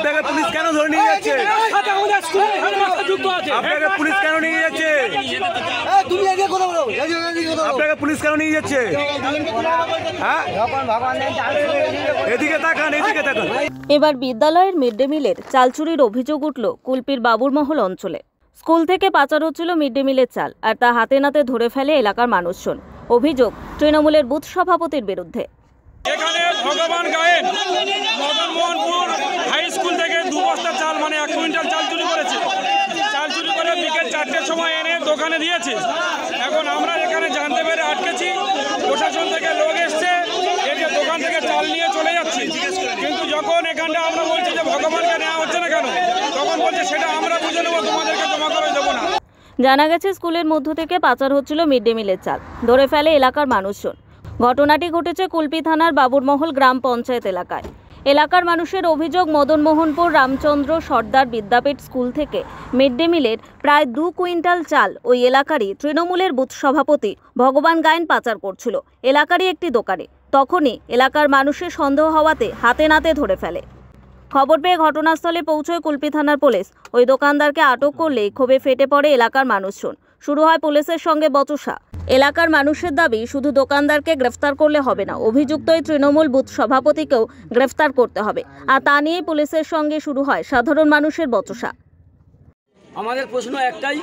আপনাকে পুলিশ কেন ধরে নিয়ে যাচ্ছে? আপনাকে পুলিশ কেন নিয়ে যাচ্ছে? আপনাকে পুলিশ কেন নিয়ে যাচ্ছে? হ্যাঁ, এদিকে তাকান, এদিকে তাকান। এবার বিদ্যালয়ের মিড ডে মিলের চাল চুরির অভিযোগ উঠল কুলপির বাবুরমহল অঞ্চলে। স্কুল থেকে পাচার হচ্ছিল মিড ডে মিলের চাল, আর তা হাতে নাতে ধরে ফেলে এলাকার মানুষজন। অভিযোগ তৃণমূলের বুথ সভাপতির বিরুদ্ধে। এখানে ভগবান গায়েন মদন মোহনপুর হাই স্কুল থেকে 2 বস্তা চাল মানে 1 কুইন্টাল চাল চুরি করেছে। চাল চুরি করে বিকেল 4টের সময় এনে দোকানে দিয়েছে। এখন আমরা এখানে জানতে পেরে আটকেছি, প্রশাসন থেকে লোক এসছে, একে দোকান থেকে চাল নিয়ে চলে যাচ্ছে। কিন্তু যখন এখানটা আমরা বলছি যে ভগবানকে নেওয়া হচ্ছে না কেন, তখন বলছে সেটা আমরা বুঝে নেবো, তোমাদেরকে জমা করে দেবো না। জানা গেছে স্কুলের মধ্য থেকে পাচার হচ্ছিল মিড ডে মিলের চাল, ধরে ফেলে এলাকার মানুষজন। ঘটনাটি ঘটেছে কুলপি থানার বাবুরমহল গ্রাম পঞ্চায়েত এলাকায়। এলাকার মানুষের অভিযোগ, মদন মোহনপুর রামচন্দ্র সর্দার বিদ্যাপীঠ স্কুল থেকে মিড ডে মিলের প্রায় 2 কুইন্টাল চাল ওই এলাকারই তৃণমূলের বুথ সভাপতি ভগবান গায়েন পাচার করছিল এলাকারই একটি দোকানে। তখনই এলাকার মানুষের সন্দেহ হওয়াতে হাতে নাতে ধরে ফেলে। খবর পেয়ে ঘটনাস্থলে পৌঁছয় কুলপি থানার পুলিশ। ওই দোকানদারকে আটক করলেই ক্ষোভে ফেটে পড়ে এলাকার মানুষজন। শুরু হয় পুলিশের সঙ্গে বচসা। এলাকার মানুষের দাবি, শুধু দোকানদারকে গ্রেফতার করলে হবে না, অভিযুক্ত এই তৃণমূল বুথ সভাপতিকেও গ্রেফতার করতে হবে। আর তা নিয়ে পুলিশের সঙ্গে শুরু হয় সাধারণ মানুষের বচসা। আমাদের প্রশ্ন একটাই,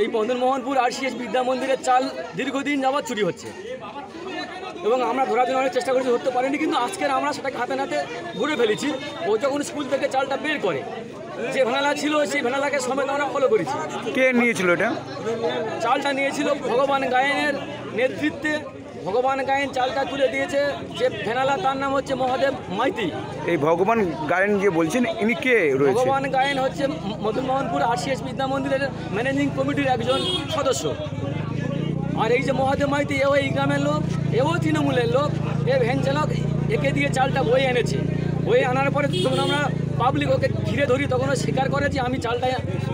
এই মদন মোহনপুর RCS বিদ্যা মন্দিরের চাল দীর্ঘদিন যাবৎ চুরি হচ্ছে এবং আমরা ধরার জন্য অনেক চেষ্টা করেছি, ধরতে পারিনি। কিন্তু আজকের আমরা সেটাকে হাতে নাতে ঘুরে ফেলেছি। ও যখন স্কুল থেকে চালটা বের করে, যে ভ্যানালা ছিল সেই ভ্যানালাকে সমেত আমরা ফলো করেছি। কে নিয়েছিল এটা? চালটা নিয়েছিল ভগবান গায়েনের নেতৃত্বে। ভগবান গায়েন চালটা তুলে দিয়েছে। যে ভ্যানালা তার নাম হচ্ছে মহাদেব মাইতি। এই ভগবান গায়েন যে বলছেন, ইনি কে রয়েছে? ভগবান গায়েন হচ্ছে মদন মোহনপুর RCS বিদ্যা মন্দিরের ম্যানেজিং কমিটির একজন সদস্য। আর এই যে মহাদেব মাইতি, এও এই গ্রামের লোক, এও তৃণমূলের লোক। এ ভ্যান চালক, একে দিয়ে চালটা বয়ে এনেছে। বয়ে আনার পরে যখন আমরা পাবলিক ওকে ঘিরে ধরি, তখন ও স্বীকার করে যে আমি চালটা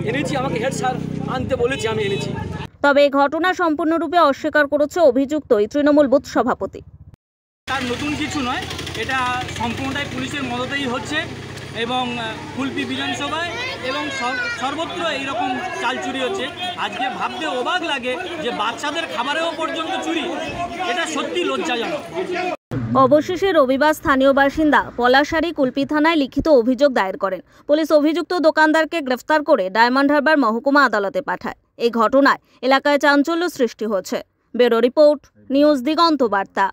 এনেছি, আমাকে হেড স্যার আনতে বলেছি, আমি এনেছি। তবে এই ঘটনা সম্পূর্ণরূপে অস্বীকার করেছে অভিযুক্ত এই তৃণমূল বুথ সভাপতি। তার নতুন কিছু নয়, এটা সম্পূর্ণটাই পুলিশের মদতেই হচ্ছে এবং কুলপি বিধানসভায় এবং সর্বত্র এইরকম চাল চুরি হচ্ছে। আজকে ভাবতে অবাক লাগে যে বাচ্চাদের খাবারেও পর্যন্ত চুরি, এটা সত্যি লজ্জাজনক। অবশেষে রবিবার স্থানীয় বাসিন্দা পলাশারী কুলপি থানায় লিখিত অভিযোগ দায়ের করেন। পুলিশ অভিযুক্ত দোকানদারকে গ্রেফতার করে ডায়মন্ড হারবার মহকুমা আদালতে পাঠায়। এই ঘটনায় এলাকায় চাঞ্চল্য সৃষ্টি হচ্ছে। ব্যুরো রিপোর্ট, নিউজ দিগন্ত বার্তা।